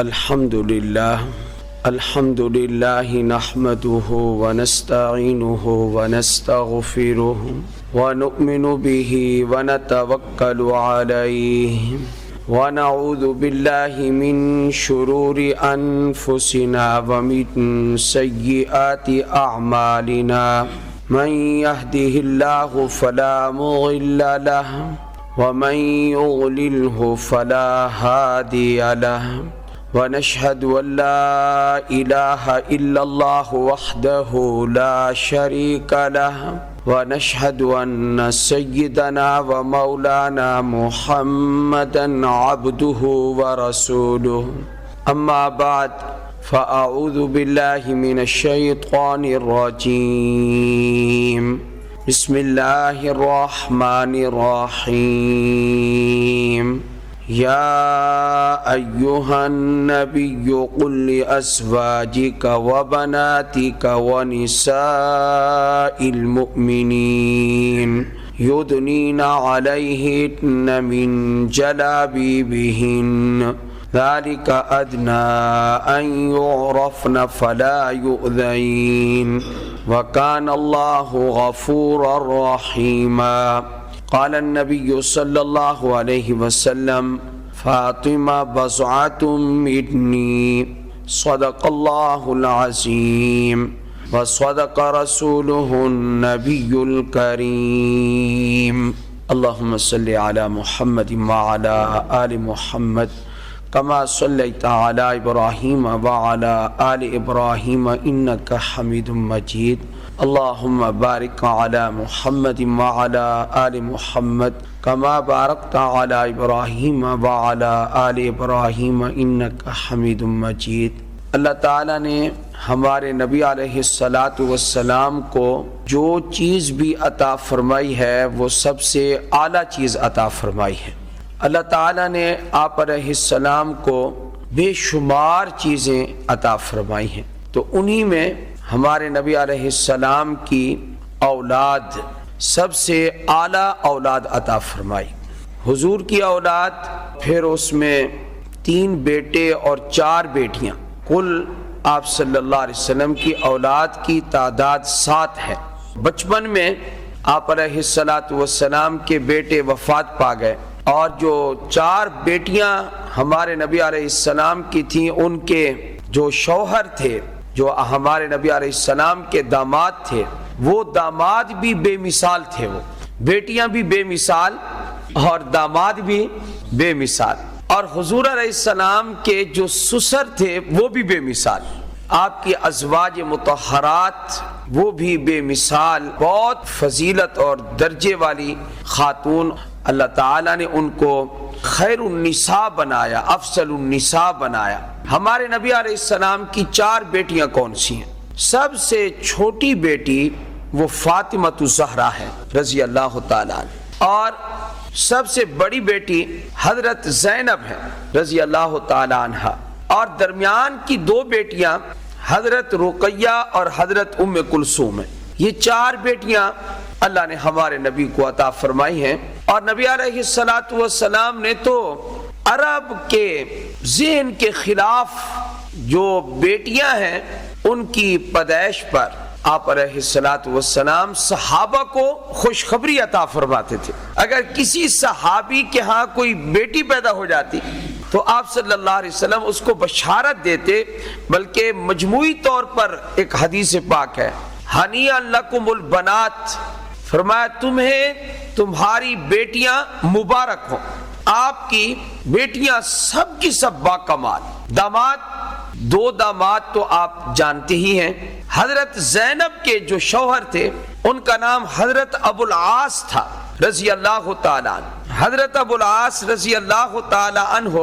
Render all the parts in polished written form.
الحمد لله نحمده ونستعينه ونستغفره ونؤمن به ونتوكل عليه ونعوذ بالله من شرور أنفسنا ومن سيئات أعمالنا من يهده الله فلا مضل له ومن يضلله فلا هادي له ونشهد أن لا إله إلا الله وحده لا شريك له ونشهد أن سيدنا ومولانا محمدا عبده ورسوله أما بعد فأعوذ بالله من الشيطان الرجيم بسم الله الرحمن الرحيم يا أيها النبي قل لأزواجك وبناتك ونساء المؤمنين يدنين عليهن من جلابيبهن ذلك أدنى أن يعرفن فلا يؤذين وكان الله غفورا رحيما قال النبي صلى الله عليه وسلم فاطمة بضعة مني صدق الله العظيم وصدق رسوله النبي الكريم اللهم صل على محمد وعلى آل محمد كما صليت على إبراهيم وعلى آل إبراهيم إنك حميد مجيد اللهم بارك على محمد وعلى آل محمد كما باركت على إبراهيم وعلى آل إبراهيم إنك حميد مجيد۔ اللہ تعالیٰ نے ہمارے نبی علیہ السلام کو جو چیز بھی عطا فرمائی ہے وہ سب سے اعلیٰ چیز عطا فرمائی ہے۔ اللہ تعالیٰ نے آپ علیہ السلام کو بے شمار چیزیں عطا فرمائی ہیں، تو انہی میں ہمارے نبی علیہ السلام کی اولاد سب سے اعلیٰ اولاد عطا فرمائی۔ حضور کی اولاد، پھر اس میں 3 بیٹے اور 4 بیٹیاں، کل آپ صلی اللہ علیہ وسلم کی اولاد کی تعداد 7 ہے۔ بچپن میں آپ علیہ السلام کے بیٹے وفات پا گئے، اور جو 4 بیٹیاں ہمارے نبی علیہ السلام کی تھیں، ان کے جو شوہر تھے، جو ہمارے نبی علیہ السلام کے داماد تھے، وہ داماد بھی بے مثال تھے، وہ بیٹیاں بھی بے مثال اور داماد بھی بے مثال، اور حضور علیہ السلام کے جو سسر تھے وہ بھی بے مثال، آپ کی ازواج مطہرات وہ بھی بے مثال، بہت فضیلت اور درجے والی خاتون۔ اللہ تعالیٰ نے ان کو خیر النساء بنایا، افضل النساء بنایا۔ ہمارے نبی علیہ السلام کی 4 بیٹیاں کون سی ہیں؟ سب سے چھوٹی بیٹی وہ فاطمہ الزہرا ہے رضی اللہ تعالیٰ عنہ، اور سب سے بڑی بیٹی حضرت زینب ہے رضی اللہ تعالیٰ عنہ، اور درمیان کی 2 بیٹیاں حضرت رقیہ اور حضرت ام کلثوم ہیں۔ یہ 4 بیٹیاں اللہ نے ہمارے نبی کو عطا فرمائی ہیں، اور نبی علیہ السلام نے تو عرب کے ذہن کے خلاف جو بیٹیاں ہیں ان کی پیدائش پر آپ علیہ السلام صحابہ کو خوشخبری عطا فرماتے تھے۔ اگر کسی صحابی کے ہاں کوئی بیٹی پیدا ہو جاتی تو آپ صلی اللہ علیہ وسلم اس کو بشارت دیتے، بلکہ مجموعی طور پر ایک حدیث پاک ہے، ہنیئا لکم البنات، فرمایا تمہیں تمہاری بیٹیاں مبارک ہوں، آپ کی بیٹیاں سب کی سب باکمال۔ داماد، 2 داماد تو آپ جانتے ہی ہیں۔ حضرت زینب کے جو شوہر تھے ان کا نام حضرت ابو العاص تھا رضی اللہ تعالیٰ عنہ۔ حضرت ابو العاص رضی اللہ تعالیٰ عنہ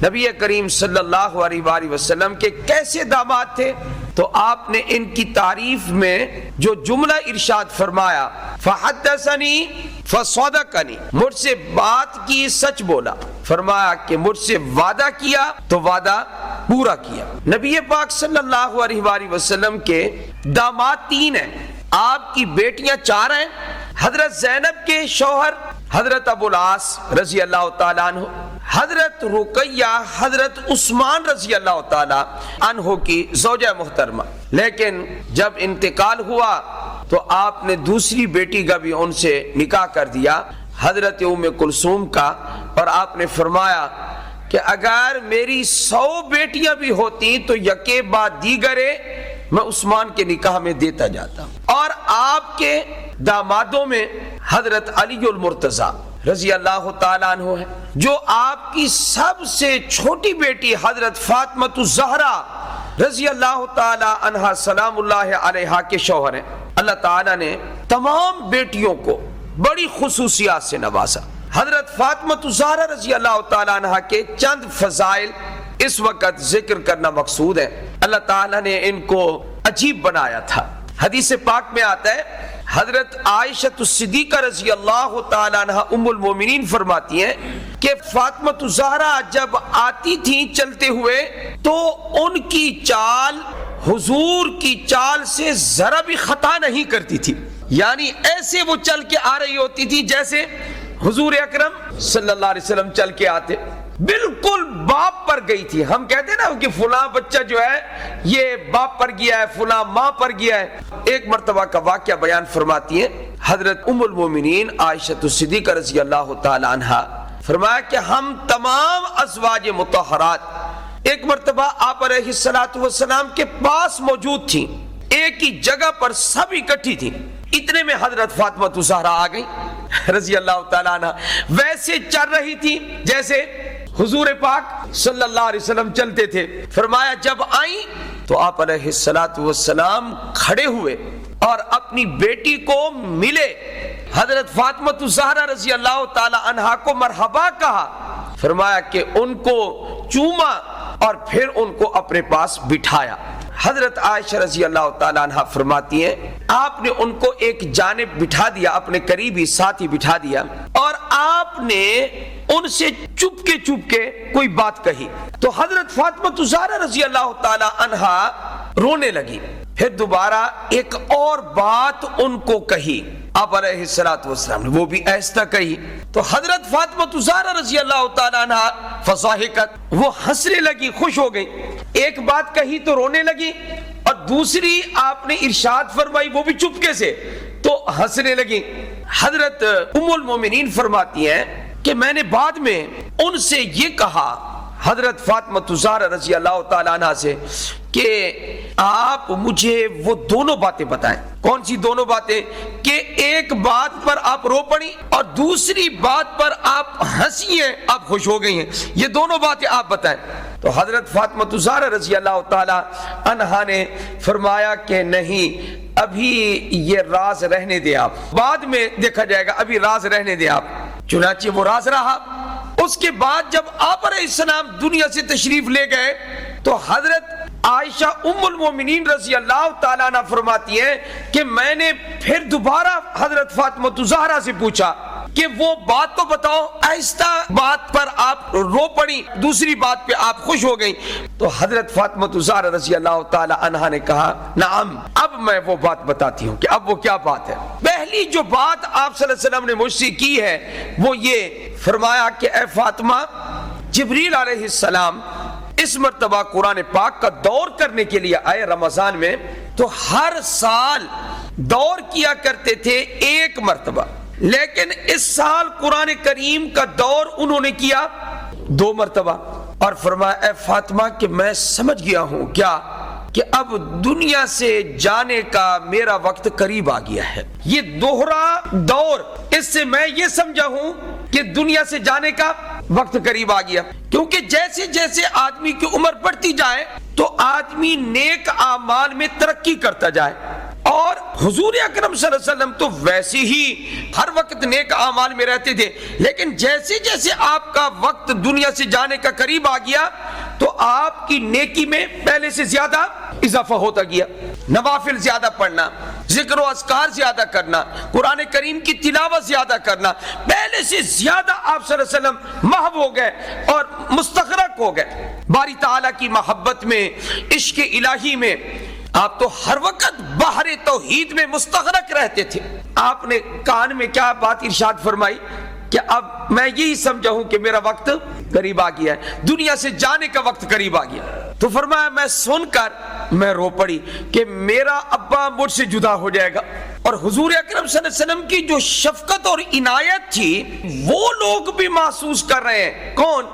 نبی کریم صلی اللہ علیہ وآلہ وسلم کے کیسے داماد تھے؟ تو آپ نے ان کی تعریف میں جو جملہ ارشاد فرمایا، فحدثنی فصدقنی، مجھ سے بات کی سچ بولا، فرمایا کہ مجھ سے وعدہ کیا تو وعدہ پورا کیا۔ نبی پاک صلی اللہ علیہ وآلہ وسلم کے داماد 3 ہیں، آپ کی بیٹیاں 4 ہیں۔ حضرت زینب کے شوہر حضرت ابو العاص رضی اللہ تعالیٰ عنہ، حضرت رقیہ حضرت عثمان رضی اللہ تعالی عنہ کی زوجہ محترمہ، لیکن جب انتقال ہوا تو آپ نے دوسری بیٹی کا بھی ان سے نکاح کر دیا، حضرت ام کلثوم کا، اور آپ نے فرمایا کہ اگر میری 100 بیٹیاں بھی ہوتی تو یکے بعد دیگرے میں عثمان کے نکاح میں دیتا جاتا. اور آپ کے دامادوں میں حضرت علی المرتضیٰ رضی اللہ تعالیٰ عنہ ہے، جو آپ کی سب سے چھوٹی بیٹی حضرت فاطمہ الزہرا رضی اللہ تعالیٰ عنہ سلام اللہ علیہا کے شوہر ہیں. اللہ تعالیٰ نے تمام بیٹیوں کو بڑی خصوصیات سے نوازا. حضرت فاطمہ الزہرا رضی اللہ تعالیٰ عنہ کے چند فضائل اس وقت ذکر کرنا مقصود ہے. اللہ تعالیٰ نے ان کو عجیب بنایا تھا. حدیث پاک میں آتا ہے، حضرت عائشہ الصدیقہ رضی اللہ تعالیٰ عنہ ام المومنین فرماتی ہیں کہ فاطمہ الزہرا جب آتی تھیں چلتے ہوئے تو ان کی چال حضور کی چال سے ذرا بھی خطا نہیں کرتی تھی، یعنی ایسے وہ چل کے آ رہی ہوتی تھی جیسے حضور اکرم صلی اللہ علیہ وسلم چل کے آتے. بالکل باپ پر گئی تھی. ہم کہتے ہیں نا کہ فلاں بچہ جو ہے یہ باپ پر گیا ہے، فلاں ماں پر گیا ہے. ایک مرتبہ کا واقعہ بیان فرماتی ہیں حضرت ام المومنین عائشہ الصدیقہ رضی اللہ تعالی عنہا، فرمایا کہ ہم تمام ازواج مطہرات ایک مرتبہ آپ علیہ الصلوۃ والسلام کے پاس موجود تھیں، ایک ہی جگہ پر سب اکٹھی تھیں. اتنے میں حضرت فاطمہ الزہرا آ گئی رضی اللہ تعالیٰ عنہ، ویسے چل رہی تھی جیسے حضور پاک صلی اللہ علیہ وسلم چلتے تھے. فرمایا جب آئیں تو آپ علیہ الصلوۃ والسلام کھڑے ہوئے اور اپنی بیٹی کو ملے. حضرت فاطمہ الزہرا رضی اللہ تعالی عنہا کو مرحبا کہا، فرمایا کہ ان کو چوما اور پھر ان کو اپنے پاس بٹھایا. حضرت عائشہ رضی اللہ تعالی عنہا فرماتی ہیں آپ نے ان کو ایک جانب بٹھا دیا، اپنے قریبی ساتھی بٹھا دیا، اور آپ نے ان سے چپ کے کوئی بات کہی تو حضرت فاطمہ الزہرا رضی اللہ تعالی عنہا رونے لگی. پھر دوبارہ ایک اور بات ان کو کہی آپ علیہ الصلوۃ والسلام نے، وہ بھی آہستہ کہی تو حضرت فاطمہ الزہرا رضی اللہ تعالی عنہا فضاحکت، وہ ہنسنے لگی، خوش ہو گئی. ایک بات کہی تو رونے لگی، اور دوسری آپ نے ارشاد فرمائی وہ بھی چپکے سے تو ہنسنے لگی. حضرت ام المومنین فرماتی ہیں کہ میں نے بعد میں ان سے یہ کہا، حضرت فاطمہ الزہرا رضی اللہ تعالی عنہا سے، کہ آپ مجھے وہ دونوں باتیں بتائیں. کون سی دونوں باتیں؟ کہ ایک بات پر آپ رو پڑی اور دوسری بات پر آپ ہنسی ہیں، آپ خوش ہو گئی ہیں، یہ دونوں باتیں آپ بتائیں. تو حضرت فاطمہ الزہرا رضی اللہ تعالی عنہا نے فرمایا کہ نہیں، ابھی یہ راز رہنے دیں، آپ بعد میں دیکھا جائے گا، ابھی راز رہنے دیں آپ. چنانچہ وہ راز رہا. اس کے بعد جب آپ علیہ السلام دنیا سے تشریف لے گئے تو حضرت عائشہ ام المومنین رضی اللہ تعالیٰ عنہ فرماتی ہیں کہ میں نے پھر دوبارہ حضرت فاطمہ الزہرا سے پوچھا کہ وہ بات تو بتاؤ، آہستہ بات پر آپ رو پڑی، دوسری بات پہ آپ خوش ہو گئی. تو حضرت فاطمہ الزہرا رضی اللہ تعالی عنہا نے کہا نعم، اب میں وہ بات بتاتی ہوں کہ اب وہ کیا بات ہے. پہلی جو بات آپ صلی اللہ علیہ وسلم نے مجھ سے کی ہے وہ یہ فرمایا کہ اے فاطمہ، جبریل علیہ السلام اس مرتبہ قرآن پاک کا دور کرنے کے لیے آئے رمضان میں، تو ہر سال دور کیا کرتے تھے ایک مرتبہ، لیکن اس سال قرآن کریم کا دور انہوں نے کیا 2 مرتبہ. اور فرمایا اے فاطمہ کہ میں سمجھ گیا ہوں کیا کہ اب دنیا سے جانے کا میرا وقت قریب آ گیا ہے. یہ دوہرا دور، اس سے میں یہ سمجھا ہوں کہ دنیا سے جانے کا وقت قریب آ گیا. کیونکہ جیسے جیسے آدمی کی عمر بڑھتی جائے تو آدمی نیک اعمال میں ترقی کرتا جائے، اور حضور اکرم صلی اللہ علیہ وسلم تو ویسے ہی ہر وقت نیک اعمال میں رہتے تھے، لیکن جیسے جیسے آپ کا وقت دنیا سے جانے کا قریب آ گیا تو آپ کی نیکی میں پہلے سے زیادہ اضافہ ہوتا گیا. نوافل زیادہ پڑھنا، ذکر و اذکار زیادہ کرنا، قرآن کریم کی تلاوت زیادہ کرنا، پہلے سے زیادہ آپ صلی اللہ علیہ وسلم محو ہو گئے اور مستغرق ہو گئے باری تعالیٰ کی محبت میں، عشق الہی میں. آپ تو ہر وقت بحر توحید میں مستغرق رہتے تھے. آپ نے کان میں کیا بات ارشاد فرمائی کہ اب میں یہی سمجھا ہوں کہ میرا وقت قریب آ گیا ہے، دنیا سے جانے کا وقت قریب آ گیا۔ تو فرمایا میں سن کر میں رو پڑی کہ میرا ابا مجھ سے جدا ہو جائے گا۔ اور حضور اکرم صلی اللہ علیہ وسلم کی جو شفقت اور عنایت تھی وہ لوگ بھی محسوس کر رہے ہیں۔ کون؟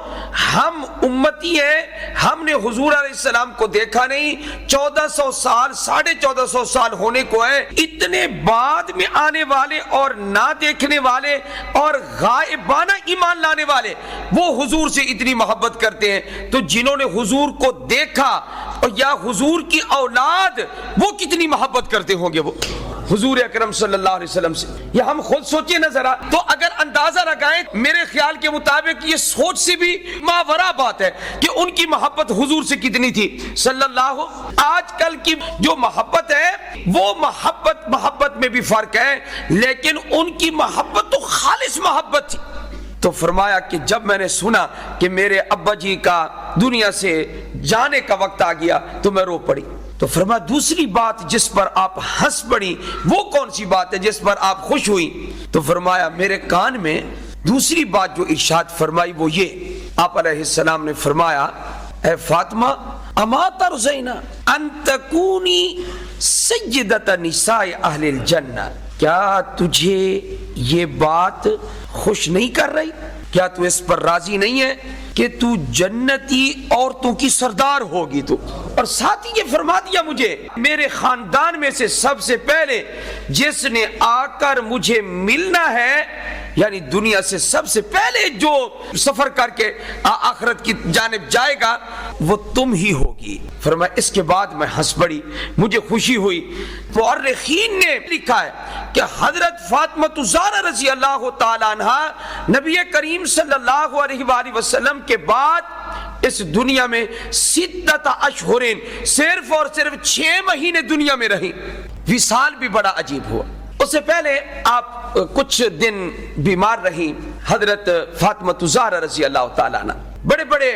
ہم امتی ہیں، ہم نے حضور علیہ السلام کو دیکھا نہیں، 1400 سال 1450 سال ہونے کو ہے، اتنے بعد میں آنے والے اور نہ دیکھنے والے اور غائبانہ ایمان لانے والے وہ حضور سے اتنی محبت کرتے ہیں، تو جنہوں نے حضور کو دیکھا اور یا حضور کی اولاد وہ کتنی محبت کرتے ہوں گے وہ حضور اکرم صلی اللہ علیہ وسلم سے۔ یہ ہم خود سوچیں نہ ذرا، تو اگر اندازہ لگائیں میرے خیال کے مطابق یہ سوچ سے بھی ماورا بات ہے کہ ان کی محبت حضور سے کتنی تھی صلی اللہ۔ آج کل کی جو محبت ہے وہ محبت میں بھی فرق ہے، لیکن ان کی محبت تو خالص محبت تھی۔ تو فرمایا کہ جب میں نے سنا کہ میرے ابا جی کا دنیا سے جانے کا وقت آ گیا تو میں رو پڑی۔ تو فرمایا دوسری بات جس پر آپ ہنس پڑی وہ کون سی بات ہے جس پر آپ خوش ہوئی؟ تو فرمایا میرے کان میں دوسری بات جو ارشاد فرمائی وہ یہ، آپ علیہ السلام نے فرمایا اے فاطمہ اما ترضینا ان تکونی سیدۃ نساء اہل الجنہ، کیا تجھے یہ بات خوش نہیں کر رہی؟ کیا تو اس پر راضی نہیں ہے کہ تو جنتی عورتوں کی سردار ہوگی؟ تو اور ساتھ ہی یہ فرما دیا مجھے میرے خاندان میں سے سب سے پہلے جس نے آ کر مجھے ملنا ہے، یعنی دنیا سے سب سے پہلے جو سفر کر کے آخرت کی جانب جائے گا وہ تم ہی ہوگی۔ فرمایا اس کے بعد میں ہنس پڑی، مجھے خوشی ہوئی۔ مورخین نے لکھا ہے کہ حضرت فاطمہ الزہرا رضی اللہ تعالی عنہا نبی کریم صلی اللہ علیہ وآلہ وسلم کے بعد اس دنیا میں 6 اشہر صرف اور صرف 6 مہینے دنیا میں رہی۔ وصال بھی بڑا عجیب ہوا۔ اس سے پہلے آپ کچھ دن بیمار رہی حضرت فاطمہ الزہرا رضی اللہ تعالیٰ عنہ۔ بڑے بڑے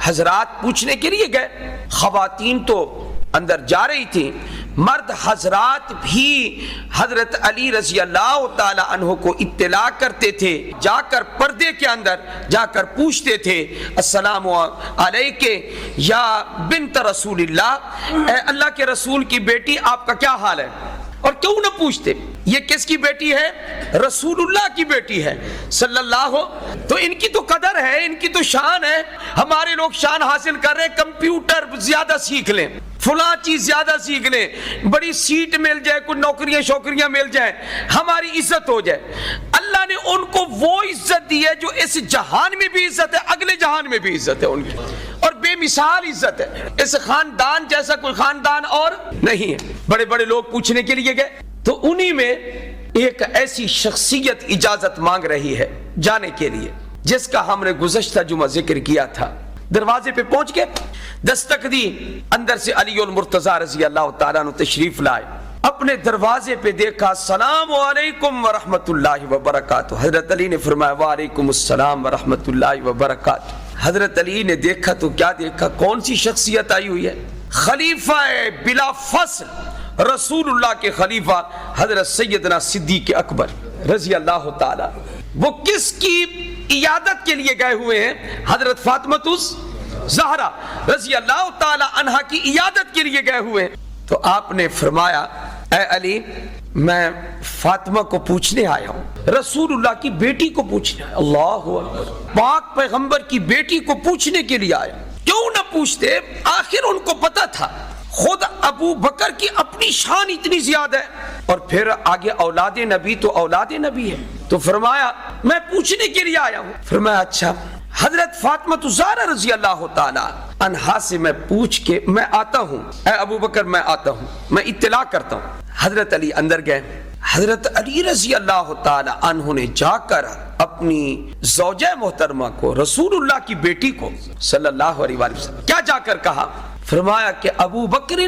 حضرات پوچھنے کے لیے گئے، خواتین تو اندر جا رہی تھی، مرد حضرات بھی حضرت علی رضی اللہ تعالی عنہ کو اطلاع کرتے تھے، جا کر پردے کے اندر جا کر پوچھتے تھے السلام علیکہ یا بنت رسول اللہ، اے اللہ کے رسول کی بیٹی آپ کا کیا حال ہے؟ اور کیوں نہ پوچھتے، یہ کس کی بیٹی ہے؟ رسول اللہ کی بیٹی ہے صلی اللہ۔ تو ان کی تو قدر ہے، ان کی تو شان ہے۔ ہمارے لوگ شان حاصل کر رہے ہیں، کمپیوٹر زیادہ سیکھ لیں، فلاں چیز زیادہ سیکھ لیں، بڑی سیٹ مل جائے، کچھ نوکریاں شوکریاں مل جائیں، ہماری عزت ہو جائے۔ اللہ نے ان کو وہ عزت دی ہے جو اس جہان میں بھی عزت ہے، اگلے جہان میں بھی عزت ہے ان کی، اور بے مثال عزت ہے۔ اس خاندان جیسا کوئی خاندان اور نہیں ہے۔ بڑے بڑے لوگ پوچھنے کے لیے گئے تو انہی میں ایک ایسی شخصیت اجازت مانگ رہی ہے جانے کے لیے جس کا ہم نے گزشتہ جمعہ ذکر کیا تھا۔ دروازے پہ پہنچ کے دستک دی، اندر سے علی المرتضیٰ رضی اللہ تعالیٰ عنہ تشریف لائے۔ اپنے دروازے پہ دیکھا السلام علیکم ورحمت اللہ وبرکاتہ۔ حضرت علی نے فرمایا وعلیکم السلام ورحمت اللہ وبرکاتہ۔ حضرت علی نے دیکھا تو کیا دیکھا، کون سی شخصیت آئی ہوئی ہے؟ خلیفہ بلا فصل رسول اللہ کے خلیفہ حضرت سیدنا صدیق اکبر رضی اللہ تعالی، وہ کس کی عیادت کے لیے گئے ہوئے ہیں؟ حضرت فاطمہ الزہرا رضی اللہ تعالی عنہا کی عیادت کے لیے گئے ہوئے ہیں۔ تو آپ نے فرمایا اے علی میں فاطمہ کو پوچھنے آیا ہوں، رسول اللہ کی بیٹی کو پوچھنے آیا، اللہ اکبر، پاک پیغمبر کی بیٹی کو پوچھنے کے لیے آیا۔ کیوں نہ پوچھتے، آخر ان کو پتا تھا خود ابو بکر کی اپنی شان اتنی زیادہ ہے، اور پھر آگے اولاد نبی تو اولاد نبی ہے۔ تو فرمایا میں پوچھنے کے لیے آیا ہوں۔ فرمایا اچھا، حضرت فاطمہ الزہرا رضی اللہ تعالی عنہا سے میں پوچھ کے میں آتا ہوں، اے ابو بکر میں آتا ہوں، میں اطلاع کرتا ہوں۔ حضرت علی اندر گئے، حضرت علی رضی اللہ تعالی عنہ نے جا کر اپنی زوجہ محترمہ کو، رسول اللہ کی بیٹی کو صلی اللہ علیہ وسلم کیا جا کر کہا؟ فرمایا کہ ابو بکر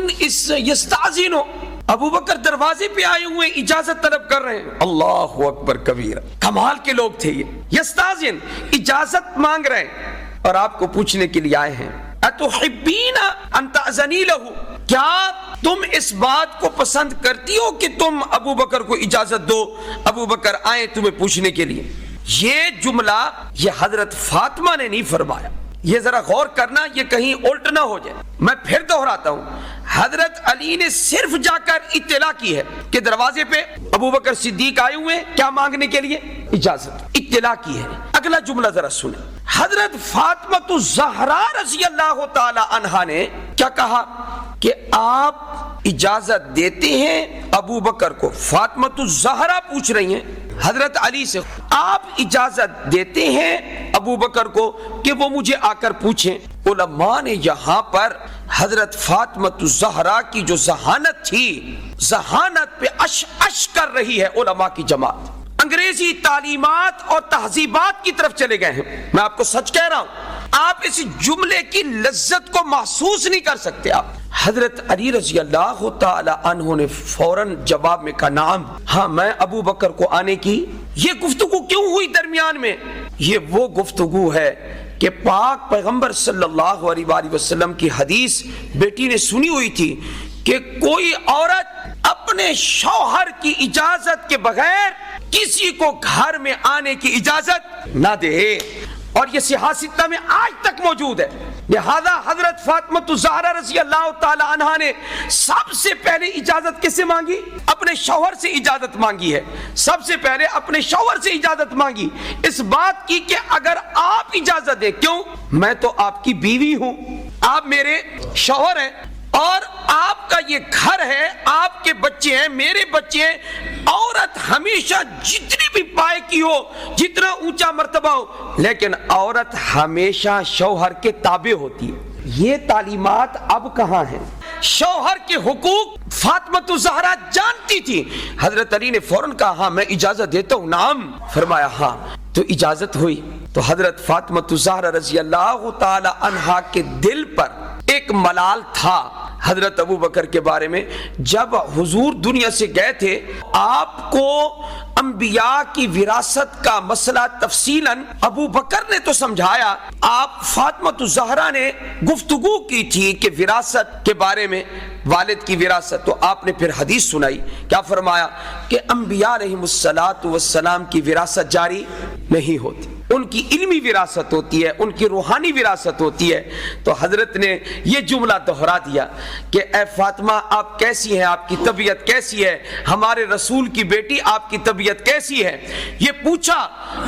یستاذنو، ابو بکر دروازے پہ آئے ہوئے اجازت طلب کر رہے ہیں۔ اللہ اکبر کبیرہ، کمال کے لوگ تھے یہ۔ یستاذن، اجازت مانگ رہے ہیں اور آپ کو پوچھنے کے لیے آئے ہیں اتحبین ان تأذنی لہ، کیا تم اس بات کو پسند کرتی ہو کہ تم ابو بکر کو اجازت دو، ابو بکر آئے تمہیں پوچھنے کے لیے؟ یہ جملہ یہ حضرت فاطمہ نے نہیں فرمایا. یہ ذرا غور کرنا، یہ کہیں الٹ نہ ہو جائے. میں پھر دہراتا ہوں، حضرت علی نے صرف جا کر اطلاع کی ہے کہ دروازے پہ ابو بکر صدیق آئے ہوئے کیا مانگنے کے لیے؟ اجازت. اطلاع کی ہے. اگلا جملہ ذرا سنیں. حضرت فاطمہ الزہرا رضی اللہ تعالی عنہا نے کیا کہا کہ آپ اجازت دیتے ہیں ابو بکر کو. فاطمہ الزہرا پوچھ رہی ہیں حضرت علی سے، آپ اجازت دیتے ہیں ابو بکر کو کہ وہ مجھے آ کر پوچھیں. علماء نے یہاں پر حضرت فاطمہ الزہرا کی جو ذہانت تھی، ذہانت پہ اش کر رہی ہے علماء کی جماعت. انگریزی تعلیمات اور تہذیبات کی طرف چلے گئے ہیں. میں آپ کو سچ کہہ رہا ہوں، آپ اس جملے کی لذت کو محسوس نہیں کر سکتے. آپ حضرت علی رضی اللہ تعالی عنہ نے فوراً جواب میں کہا نعم، ہاں میں ابو بکر کو آنے کی. یہ گفتگو کیوں ہوئی درمیان میں؟ یہ وہ گفتگو ہے کہ پاک پیغمبر صلی اللہ علیہ وآلہ وسلم کی حدیث بیٹی نے سنی ہوئی تھی کہ کوئی عورت اپنے شوہر کی اجازت کے بغیر کسی کو گھر میں آنے کی اجازت نہ دے، اور یہ صحیح ستہ میں آج تک موجود ہے. لہذا حضرت فاطمہ الزہرا رضی اللہ تعالی عنہا نے سب سے پہلے اجازت کس سے مانگی؟ اپنے شوہر سے اجازت مانگی ہے. سب سے پہلے اپنے شوہر سے اجازت مانگی اس بات کی کہ اگر آپ اجازت دیں. کیوں؟ میں تو آپ کی بیوی ہوں، آپ میرے شوہر ہیں، اور آپ کا یہ گھر ہے، آپ کے بچے ہیں، میرے بچے ہیں. عورت ہمیشہ جتنی بھی پائے کی ہو، جتنا اونچا مرتبہ ہو، لیکن عورت ہمیشہ شوہر کے تابع ہوتی ہے. یہ تعلیمات اب کہاں ہیں؟ شوہر کے حقوق فاطمہ الزہرا جانتی تھی. حضرت علی نے فوراً کہا ہاں میں اجازت دیتا ہوں. نعم، فرمایا ہاں. تو اجازت ہوئی. تو حضرت فاطمہ الزہرا رضی اللہ تعالی عنہا کے دل پر ایک ملال تھا حضرت ابو بکر کے بارے میں. جب حضور دنیا سے گئے تھے، آپ کو انبیاء کی وراثت کا مسئلہ تفصیلاً ابو بکر نے تو سمجھایا. آپ فاطمہ الزہرا نے گفتگو کی تھی کہ وراثت کے بارے میں، والد کی وراثت. تو آپ نے پھر حدیث سنائی. کیا فرمایا کہ انبیاء علیہم السلام کی وراثت جاری نہیں ہوتی، ان کی علمی وراثت ہوتی ہے، ان کی روحانی وراثت ہوتی ہے. تو حضرت نے یہ جملہ دہرا دیا کہ اے فاطمہ آپ کیسی ہیں، آپ کی طبیعت کیسی ہے، ہمارے رسول کی بیٹی آپ کی طبیعت کیسی ہے، یہ پوچھا.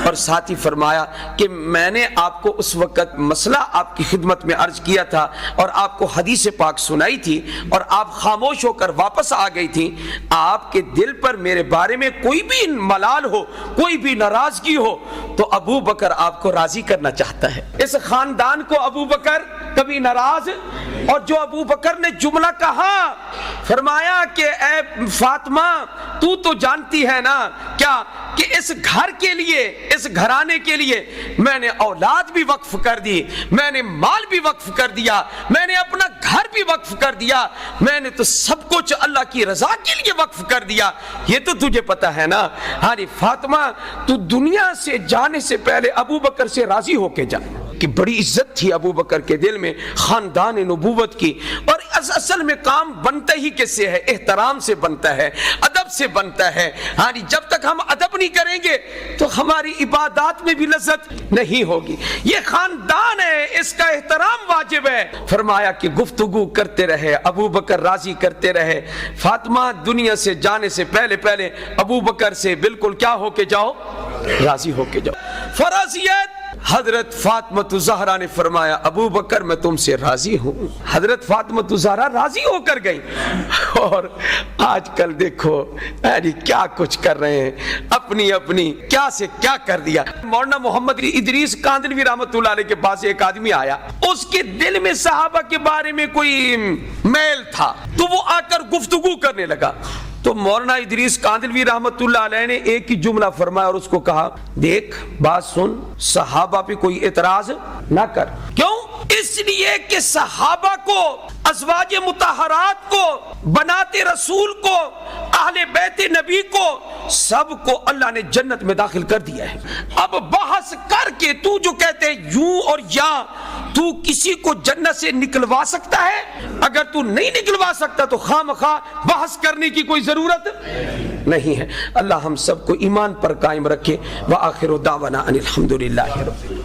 اور ساتھ ہی فرمایا کہ میں نے آپ کو اس وقت مسئلہ آپ کی خدمت میں عرض کیا تھا اور آپ کو حدیث پاک سنائی تھی اور آپ خاموش ہو کر واپس آ گئی تھی. آپ کے دل پر میرے بارے میں کوئی بھی ملال ہو، کوئی بھی ناراضگی ہو، تو ابو بکر آپ کو راضی کرنا چاہتا ہے. اس خاندان کو ابو بکر کبھی ناراض. اور جو ابو بکر نے جملہ کہا، فرمایا کہ اے فاطمہ تو جانتی ہے نا کیا کہ اس گھر کے لیے، اس گھرانے کے لیے میں نے اولاد بھی وقف کر دی، میں نے مال بھی وقف کر دیا، میں نے اپنا گھر بھی وقف کر دیا، میں نے تو سب کچھ اللہ کی رضا کے لیے وقف کر دیا. یہ تو تجھے پتا ہے نا. ہاں فاطمہ تو دنیا سے جانے سے پہلے ابو بکر سے راضی ہو کے جا. کہ بڑی عزت تھی ابو بکر کے دل میں خاندان نبوت کی. اور اصل میں کام بنتا ہی کس سے ہے؟ احترام سے بنتا ہے، ادب سے بنتا ہے. ہاں جب تک ہم ادب نہیں کریں گے تو ہماری عبادات میں بھی لذت نہیں ہوگی. یہ خاندان ہے، اس کا احترام واجب ہے. فرمایا کہ گفتگو کرتے رہے، ابو بکر راضی کرتے رہے. فاطمہ دنیا سے جانے سے پہلے ابو بکر سے بالکل کیا ہو کے جاؤ؟ راضی ہو کے جاؤ. فرضیت حضرت فاطمہ الزہرا نے فرمایا ابو بکر میں تم سے راضی ہوں. حضرت فاطمہ الزہرا راضی ہو کر گئی. اور آج کل دیکھو کیا کچھ کر رہے ہیں، اپنی کیا سے کیا کر دیا. مولانا محمد ادریس کاندلوی رحمۃ اللہ علیہ کے پاس ایک آدمی آیا، اس کے دل میں صحابہ کے بارے میں کوئی میل تھا، تو وہ آ کر گفتگو کرنے لگا. تو مولانا ادریس کاندلوی رحمت اللہ علیہ نے ایک ہی جملہ فرمایا اور اس کو کہا دیکھ بات سن، صحابہ پہ کوئی اعتراض نہ کر. کیوں؟ اس لیے کہ صحابہ کو، ازواج مطہرات کو، بنات رسول کو، اہل بیت نبی کو، سب کو اللہ نے جنت میں داخل کر دیا ہے. اب اب بحث کر کے تو جو کہتے ہیں یوں اور یا، تو کسی کو جنت سے نکلوا سکتا ہے؟ اگر تو نہیں نکلوا سکتا تو خواہ بحث کرنے کی کوئی ضرورت نہیں ہے۔ اللہ ہم سب کو ایمان پر قائم رکھے۔ وآخر دعوانا ان الحمدللہ رب العالمین۔